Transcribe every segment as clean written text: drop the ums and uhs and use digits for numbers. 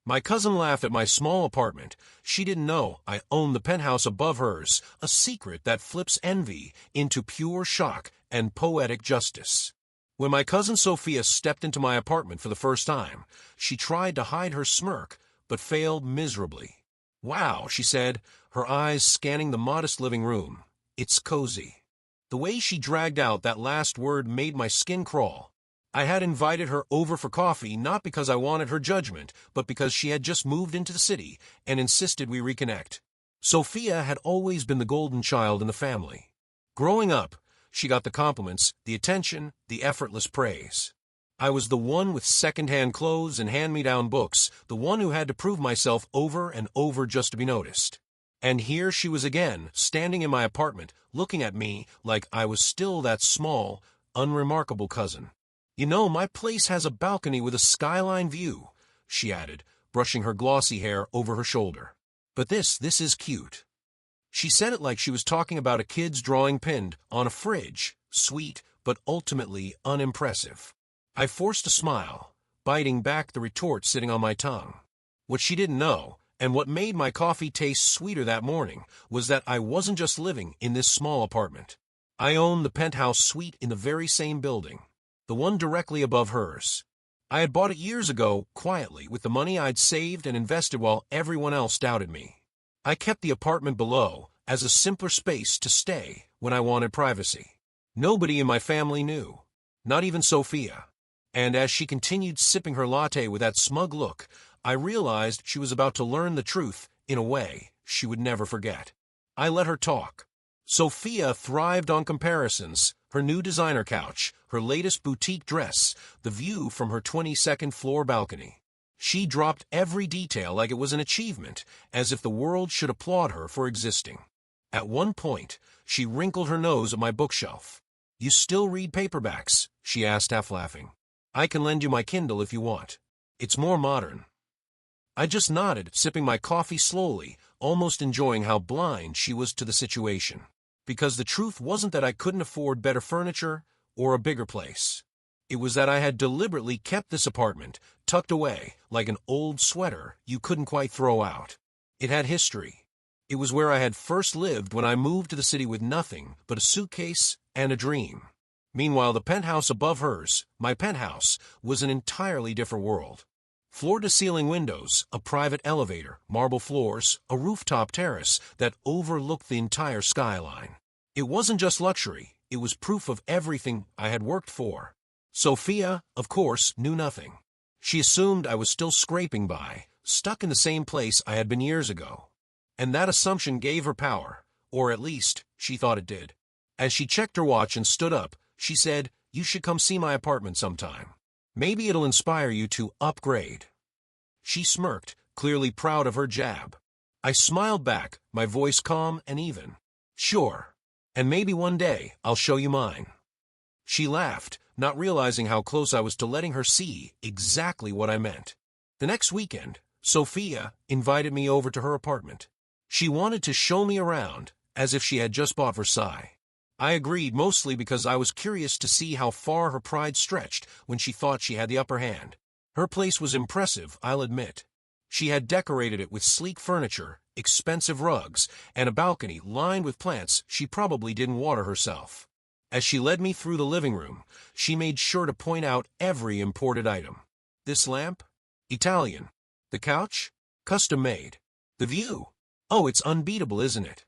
My cousin laughed at my small apartment. She didn't know I owned the penthouse above hers, a secret that flips envy into pure shock and poetic justice. When my cousin Sophia stepped into my apartment for the first time, she tried to hide her smirk, but failed miserably. "Wow," she said, her eyes scanning the modest living room. "It's cozy." The way she dragged out that last word made my skin crawl. I had invited her over for coffee not because I wanted her judgment, but because she had just moved into the city and insisted we reconnect. Sophia had always been the golden child in the family. Growing up, she got the compliments, the attention, the effortless praise. I was the one with second-hand clothes and hand-me-down books, the one who had to prove myself over and over just to be noticed. And here she was again, standing in my apartment, looking at me like I was still that small, unremarkable cousin. "You know, my place has a balcony with a skyline view," she added, brushing her glossy hair over her shoulder. "But this is cute." She said it like she was talking about a kid's drawing pinned on a fridge, sweet but ultimately unimpressive. I forced a smile, biting back the retort sitting on my tongue. What she didn't know, and what made my coffee taste sweeter that morning, was that I wasn't just living in this small apartment. I owned the penthouse suite in the very same building, the one directly above hers. I had bought it years ago, quietly, with the money I'd saved and invested while everyone else doubted me. I kept the apartment below as a simpler space to stay when I wanted privacy. Nobody in my family knew, not even Sophia. And as she continued sipping her latte with that smug look, I realized she was about to learn the truth in a way she would never forget. I let her talk. Sophia thrived on comparisons, her new designer couch, her latest boutique dress, the view from her 22nd floor balcony. She dropped every detail like it was an achievement, as if the world should applaud her for existing. At one point, she wrinkled her nose at my bookshelf. "You still read paperbacks?" she asked, half laughing. "I can lend you my Kindle if you want. It's more modern." I just nodded, sipping my coffee slowly, almost enjoying how blind she was to the situation. Because the truth wasn't that I couldn't afford better furniture or a bigger place. It was that I had deliberately kept this apartment tucked away like an old sweater you couldn't quite throw out. It had history. It was where I had first lived when I moved to the city with nothing but a suitcase and a dream. Meanwhile, the penthouse above hers, my penthouse, was an entirely different world. Floor-to-ceiling windows, a private elevator, marble floors, a rooftop terrace that overlooked the entire skyline. It wasn't just luxury, it was proof of everything I had worked for. Sophia, of course, knew nothing. She assumed I was still scraping by, stuck in the same place I had been years ago. And that assumption gave her power, or at least, she thought it did. As she checked her watch and stood up, she said, "You should come see my apartment sometime. Maybe it'll inspire you to upgrade." She smirked, clearly proud of her jab. I smiled back, my voice calm and even. "Sure. And maybe one day I'll show you mine." She laughed, not realizing how close I was to letting her see exactly what I meant. The next weekend, Sophia invited me over to her apartment. She wanted to show me around, as if she had just bought Versailles. I agreed, mostly because I was curious to see how far her pride stretched when she thought she had the upper hand. Her place was impressive, I'll admit. She had decorated it with sleek furniture, expensive rugs, and a balcony lined with plants she probably didn't water herself. As she led me through the living room, she made sure to point out every imported item. "This lamp? Italian. The couch? Custom-made. The view? Oh, it's unbeatable, isn't it?"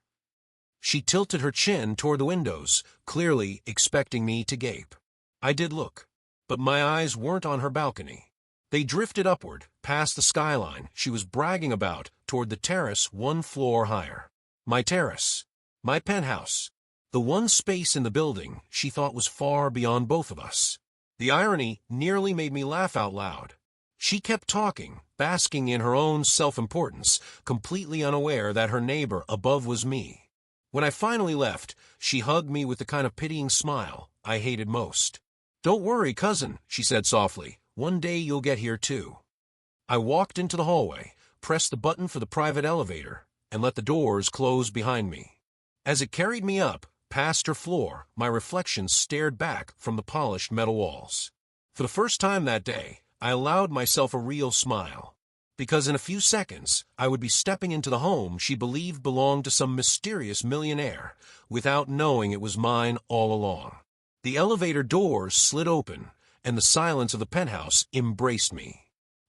She tilted her chin toward the windows, clearly expecting me to gape. I did look, but my eyes weren't on her balcony. They drifted upward, past the skyline she was bragging about, toward the terrace one floor higher. My terrace. My penthouse. The one space in the building she thought was far beyond both of us. The irony nearly made me laugh out loud. She kept talking, basking in her own self-importance, completely unaware that her neighbor above was me. When I finally left, she hugged me with the kind of pitying smile I hated most. "Don't worry, cousin," she said softly. "One day you'll get here too." I walked into the hallway, pressed the button for the private elevator, and let the doors close behind me. As it carried me up, past her floor, my reflection stared back from the polished metal walls. For the first time that day, I allowed myself a real smile. because in a few seconds I would be stepping into the home she believed belonged to some mysterious millionaire, without knowing it was mine all along. The elevator doors slid open, and the silence of the penthouse embraced me.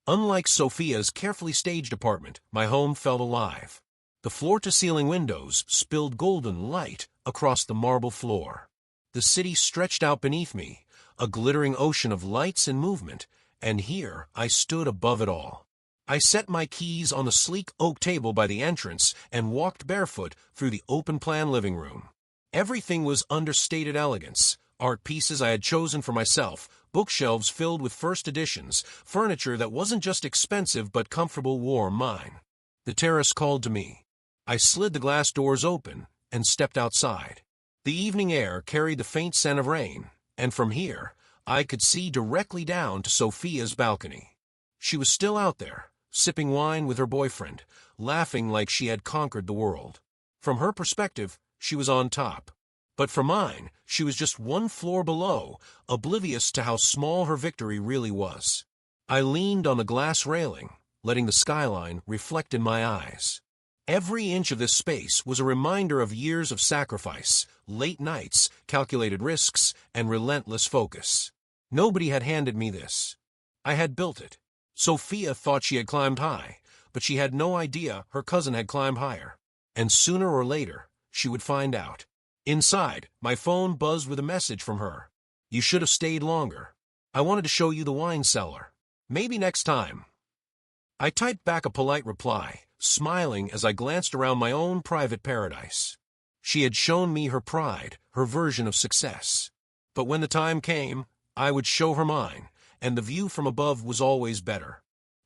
Unlike Sophia's carefully staged apartment, my home felt alive. The floor-to-ceiling windows spilled golden light across the marble floor. The city stretched out beneath me, a glittering ocean of lights and movement, and here I stood above it all. I set my keys on the sleek oak table by the entrance and walked barefoot through the open-plan living room. Everything was understated elegance, art pieces I had chosen for myself, bookshelves filled with first editions, furniture that wasn't just expensive but comfortable warm mine. The terrace called to me. I slid the glass doors open and stepped outside. The evening air carried the faint scent of rain, and from here I could see directly down to Sophia's balcony. She was still out there, sipping wine with her boyfriend, laughing like she had conquered the world. From her perspective, she was on top. But for mine, she was just one floor below, oblivious to how small her victory really was. I leaned on the glass railing, letting the skyline reflect in my eyes. Every inch of this space was a reminder of years of sacrifice, late nights, calculated risks, and relentless focus. Nobody had handed me this. I had built it. Sophia thought she had climbed high, but she had no idea her cousin had climbed higher. And sooner or later, she would find out. Inside, my phone buzzed with a message from her. "You should have stayed longer. I wanted to show you the wine cellar. Maybe next time." I typed back a polite reply, smiling as I glanced around my own private paradise. She had shown me her pride, her version of success. But when the time came, I would show her mine, and the view from above was always better.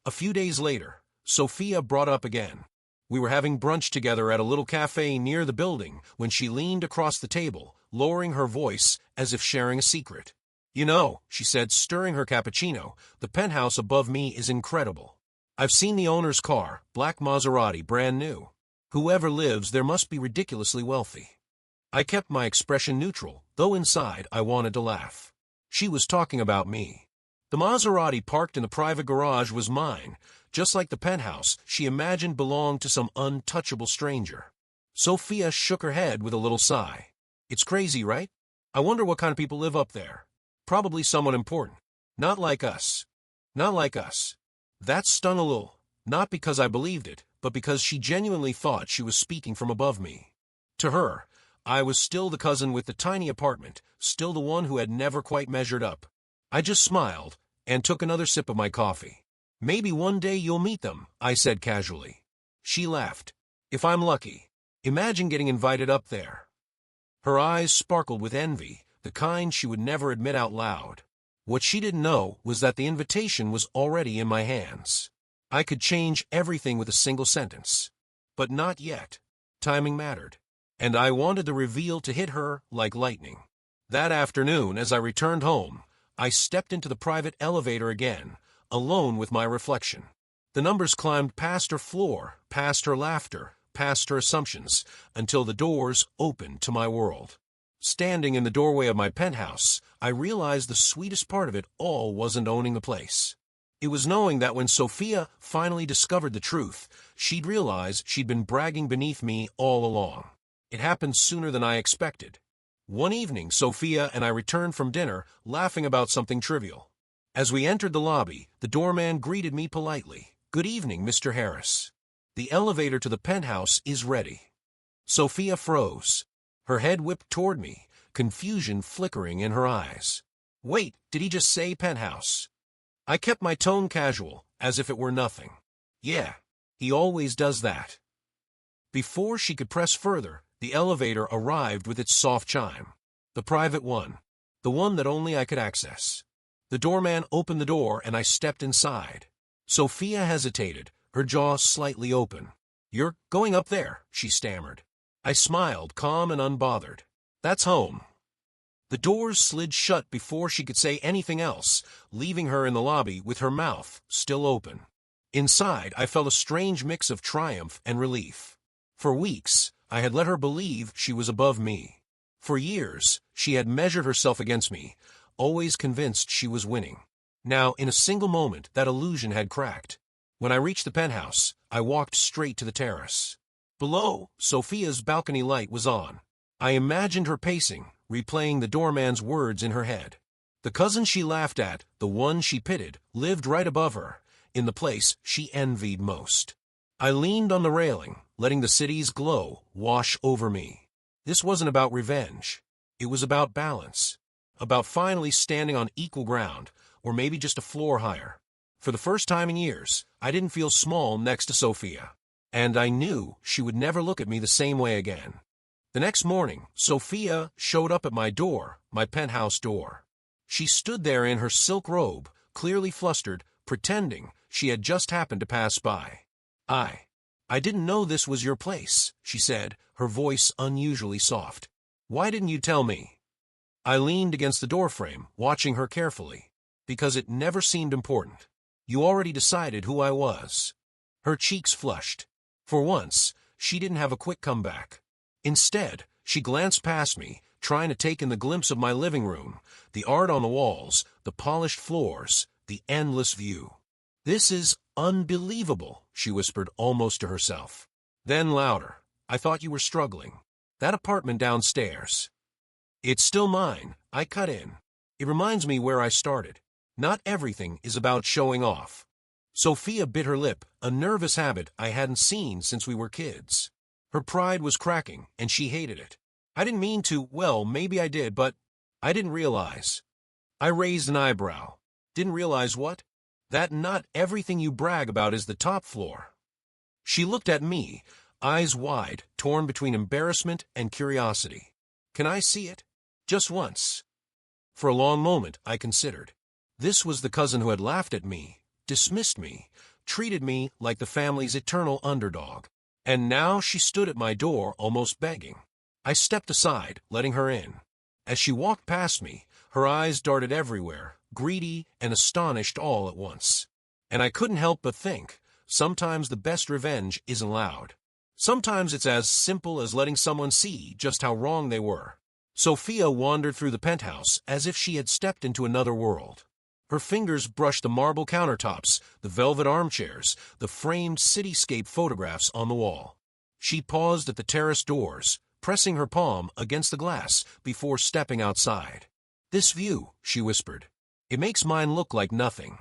A few days later, Sophia brought up again. We were having brunch together at a little cafe near the building when she leaned across the table, lowering her voice as if sharing a secret. "You know," she said, stirring her cappuccino, "the penthouse above me is incredible. I've seen the owner's car, black Maserati, brand new. Whoever lives there must be ridiculously wealthy." I kept my expression neutral, though inside I wanted to laugh. She was talking about me. The Maserati parked in the private garage was mine, just like the penthouse she imagined belonged to some untouchable stranger. Sophia shook her head with a little sigh. "It's crazy, right? I wonder what kind of people live up there. Probably someone important. Not like us. Not like us." That stung a little, not because I believed it, but because she genuinely thought she was speaking from above me. To her, I was still the cousin with the tiny apartment, still the one who had never quite measured up. I just smiled and took another sip of my coffee. "Maybe one day you'll meet them," I said casually. She laughed. "If I'm lucky. Imagine getting invited up there." Her eyes sparkled with envy, the kind she would never admit out loud. What she didn't know was that the invitation was already in my hands. I could change everything with a single sentence. But not yet. Timing mattered. And I wanted the reveal to hit her like lightning. That afternoon, as I returned home, I stepped into the private elevator again, alone with my reflection. The numbers climbed past her floor, past her laughter, past her assumptions, until the doors opened to my world. Standing in the doorway of my penthouse, I realized the sweetest part of it all wasn't owning the place. It was knowing that when Sophia finally discovered the truth, she'd realize she'd been bragging beneath me all along. It happened sooner than I expected. One evening, Sophia and I returned from dinner, laughing about something trivial. As we entered the lobby, the doorman greeted me politely. "Good evening, Mr. Harris. The elevator to the penthouse is ready." Sophia froze. Her head whipped toward me, confusion flickering in her eyes. "Wait, did he just say penthouse?" I kept my tone casual, as if it were nothing. "Yeah, he always does that." Before she could press further, the elevator arrived with its soft chime. The private one. The one that only I could access. The doorman opened the door and I stepped inside. Sophia hesitated, her jaw slightly open. "You're going up there," she stammered. I smiled, calm and unbothered. "That's home." The doors slid shut before she could say anything else, leaving her in the lobby with her mouth still open. Inside, I felt a strange mix of triumph and relief. For weeks, I had let her believe she was above me. For years, she had measured herself against me, always convinced she was winning. Now, in a single moment, that illusion had cracked. When I reached the penthouse, I walked straight to the terrace. Below, Sophia's balcony light was on. I imagined her pacing, replaying the doorman's words in her head. The cousin she laughed at, the one she pitied, lived right above her, in the place she envied most. I leaned on the railing, letting the city's glow wash over me. This wasn't about revenge. It was about balance. About finally standing on equal ground, or maybe just a floor higher. For the first time in years, I didn't feel small next to Sophia. And I knew she would never look at me the same way again. The next morning, Sophia showed up at my door, my penthouse door. She stood there in her silk robe, clearly flustered, pretending she had just happened to pass by. I didn't know this was your place, she said, her voice unusually soft. Why didn't you tell me? I leaned against the doorframe, watching her carefully. Because it never seemed important. You already decided who I was. Her cheeks flushed. For once, she didn't have a quick comeback. Instead, she glanced past me, trying to take in the glimpse of my living room, the art on the walls, the polished floors, the endless view. This is unbelievable, she whispered almost to herself. Then louder, I thought you were struggling. That apartment downstairs. It's still mine, I cut in. It reminds me where I started. Not everything is about showing off. Sophia bit her lip, a nervous habit I hadn't seen since we were kids. Her pride was cracking, and she hated it. I didn't mean to, well, maybe I did, but I didn't realize. I raised an eyebrow. Didn't realize what? That not everything you brag about is the top floor. She looked at me, eyes wide, torn between embarrassment and curiosity. Can I see it? Just once. For a long moment, I considered. This was the cousin who had laughed at me, dismissed me, treated me like the family's eternal underdog. And now she stood at my door, almost begging. I stepped aside, letting her in. As she walked past me, her eyes darted everywhere, greedy and astonished all at once. And I couldn't help but think, sometimes the best revenge isn't loud. Sometimes it's as simple as letting someone see just how wrong they were. Sophia wandered through the penthouse as if she had stepped into another world. Her fingers brushed the marble countertops, the velvet armchairs, the framed cityscape photographs on the wall. She paused at the terrace doors, pressing her palm against the glass before stepping outside. This view, she whispered, it makes mine look like nothing.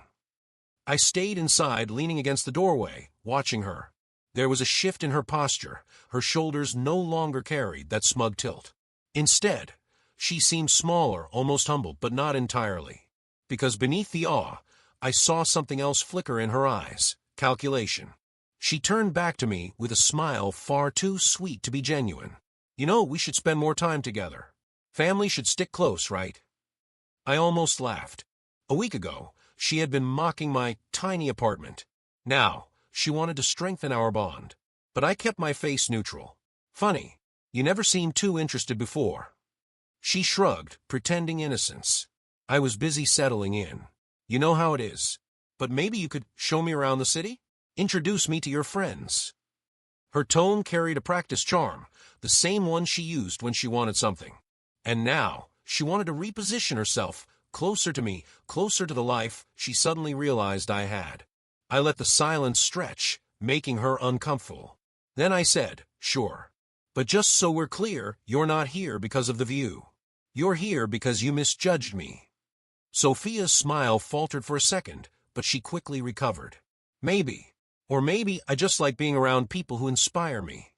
I stayed inside, leaning against the doorway, watching her. There was a shift in her posture. Her shoulders no longer carried that smug tilt. Instead, she seemed smaller, almost humble, but not entirely. Because beneath the awe, I saw something else flicker in her eyes, calculation. She turned back to me with a smile far too sweet to be genuine. You know, we should spend more time together. Family should stick close, right? I almost laughed. A week ago, she had been mocking my tiny apartment. Now, she wanted to strengthen our bond. But I kept my face neutral. Funny, you never seemed too interested before. She shrugged, pretending innocence. I was busy settling in. You know how it is. But maybe you could show me around the city? Introduce me to your friends. Her tone carried a practiced charm, the same one she used when she wanted something. And now, she wanted to reposition herself, closer to me, closer to the life she suddenly realized I had. I let the silence stretch, making her uncomfortable. Then I said, sure. But just so we're clear, you're not here because of the view. You're here because you misjudged me. Sophia's smile faltered for a second, but she quickly recovered. Maybe. Or maybe I just like being around people who inspire me.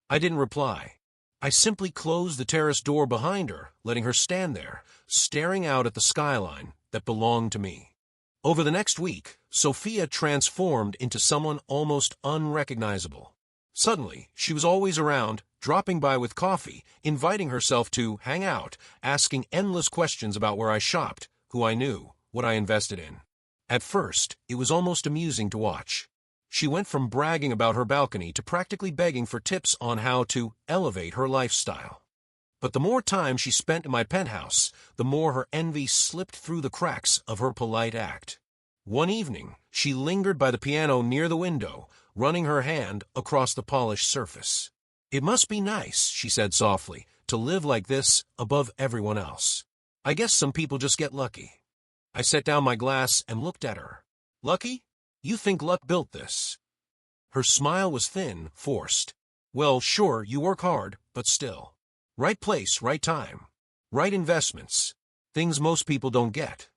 I didn't reply. I simply closed the terrace door behind her, letting her stand there, staring out at the skyline that belonged to me. Over the next week, Sophia transformed into someone almost unrecognizable. Suddenly, she was always around, dropping by with coffee, inviting herself to hang out, asking endless questions about where I shopped, who I knew, what I invested in. At first, it was almost amusing to watch. She went from bragging about her balcony to practically begging for tips on how to elevate her lifestyle. But the more time she spent in my penthouse, the more her envy slipped through the cracks of her polite act. One evening, she lingered by the piano near the window, running her hand across the polished surface. It must be nice, she said softly, to live like this above everyone else. I guess some people just get lucky. I set down my glass and looked at her. Lucky? You think luck built this? Her smile was thin, forced. Well, sure, you work hard, but still. Right place, right time. Right investments. Things most people don't get.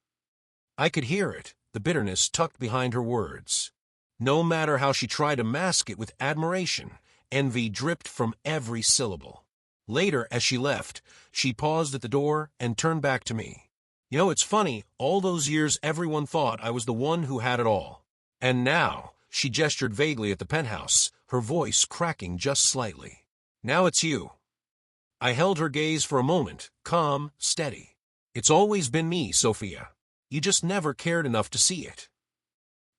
I could hear it, the bitterness tucked behind her words. No matter how she tried to mask it with admiration, envy dripped from every syllable. Later, as she left, she paused at the door and turned back to me. You know, it's funny, all those years everyone thought I was the one who had it all. And now, she gestured vaguely at the penthouse, her voice cracking just slightly. Now it's you. I held her gaze for a moment, calm, steady. It's always been me, Sophia. You just never cared enough to see it.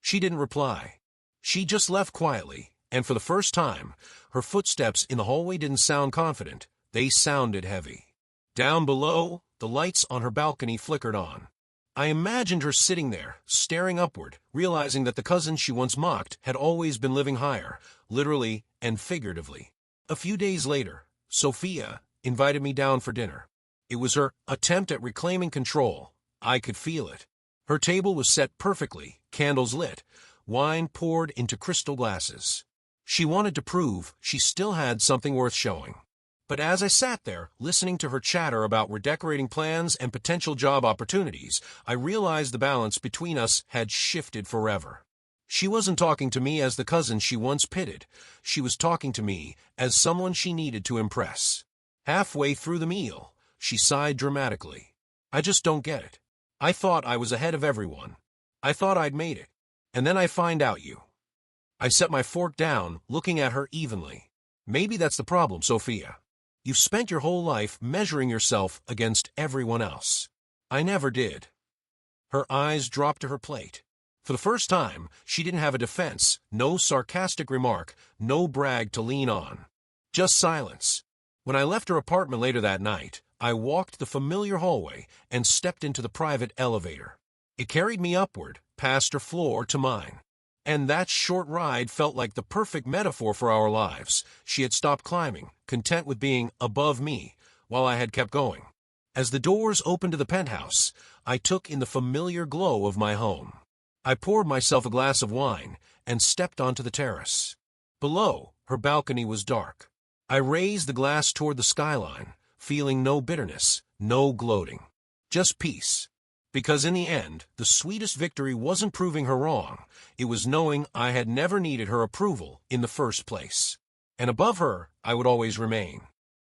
She didn't reply. She just left quietly, and for the first time, her footsteps in the hallway didn't sound confident. They sounded heavy. Down below, the lights on her balcony flickered on. I imagined her sitting there, staring upward, realizing that the cousin she once mocked had always been living higher, literally and figuratively. A few days later, Sophia invited me down for dinner. It was her attempt at reclaiming control. I could feel it. Her table was set perfectly, candles lit, wine poured into crystal glasses. She wanted to prove she still had something worth showing. But as I sat there, listening to her chatter about redecorating plans and potential job opportunities, I realized the balance between us had shifted forever. She wasn't talking to me as the cousin she once pitied. She was talking to me as someone she needed to impress. Halfway through the meal, she sighed dramatically. I just don't get it. I thought I was ahead of everyone. I thought I'd made it. And then I find out you. I set my fork down, looking at her evenly. Maybe that's the problem, Sophia. You've spent your whole life measuring yourself against everyone else. I never did. Her eyes dropped to her plate. For the first time, she didn't have a defense, no sarcastic remark, no brag to lean on. Just silence. When I left her apartment later that night, I walked the familiar hallway and stepped into the private elevator. It carried me upward, past her floor to mine. And that short ride felt like the perfect metaphor for our lives. She had stopped climbing, content with being above me, while I had kept going. As the doors opened to the penthouse, I took in the familiar glow of my home. I poured myself a glass of wine and stepped onto the terrace. Below, her balcony was dark. I raised the glass toward the skyline, feeling no bitterness, no gloating. Just peace. Because in the end, the sweetest victory wasn't proving her wrong. It was knowing I had never needed her approval in the first place. And above her, I would always remain.